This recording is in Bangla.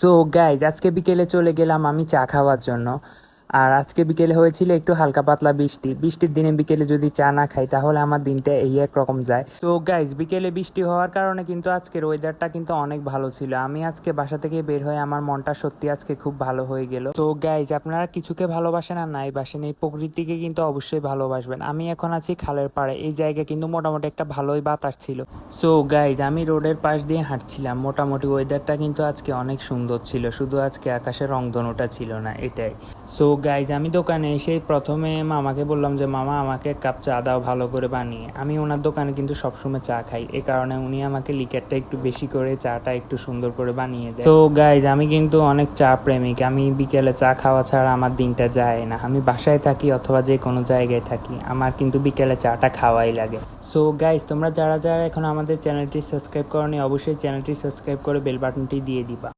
সো গাইজ আজকে বিকেলে চলে গেলাম আমি চা খাওয়ার জন্য। আর আজকে বিকেলে হয়েছিল একটু হালকা পাতলা বৃষ্টি। বৃষ্টির দিনে বিকেলে যদি চা না খাই তাহলে আমার দিনটা এই একরকম যায়। তো গাইজ বিকেলে বৃষ্টি হওয়ার কারণে কিন্তু আজকের ওয়েদারটা কিন্তু অনেক ভালো ছিল। আমি আজকে বাসা থেকে বের হয়ে আমার মনটা সত্যি আজকে খুব ভালো হয়ে গেল। তো গাইজ আপনারা কিছুকে ভালোবাসেন আর নাই বাসেন, এই প্রকৃতিকে কিন্তু অবশ্যই ভালোবাসবেন। আমি এখন আছি খালের পাড়ে, এই জায়গায় কিন্তু মোটামুটি একটা ভালোই বাতাস ছিল। সো গাইজ আমি রোডের পাশ দিয়ে হাঁটছিলাম, মোটামুটি ওয়েদারটা কিন্তু আজকে অনেক সুন্দর ছিল, শুধু আজকে আকাশের রংধনুটা ছিল না, এটাই। সো গাইজ আমি দোকানে এসে প্রথমে মামাকে বললাম যে মামা আমাকে এক কাপ চা দাও ভালো করে বানিয়ে। আমি ওনার দোকানে কিন্তু সবসময় চা খাই, এ কারণে উনি আমাকে লিকারটা একটু বেশি করে চাটা একটু সুন্দর করে বানিয়ে দেয়। তো গাইজ আমি কিন্তু অনেক চা প্রেমিক, আমি বিকেলে চা খাওয়া ছাড়া আমার দিনটা যায় না। আমি বাসায় থাকি অথবা যে কোনো জায়গায় থাকি, আমার কিন্তু বিকেলে চাটা খাওয়াই লাগে। সো গাইজ তোমরা যারা যারা এখন আমাদের চ্যানেলটি সাবস্ক্রাইব করনি অবশ্যই চ্যানেলটি সাবস্ক্রাইব করে বেল বাটনটি দিয়ে দিবা।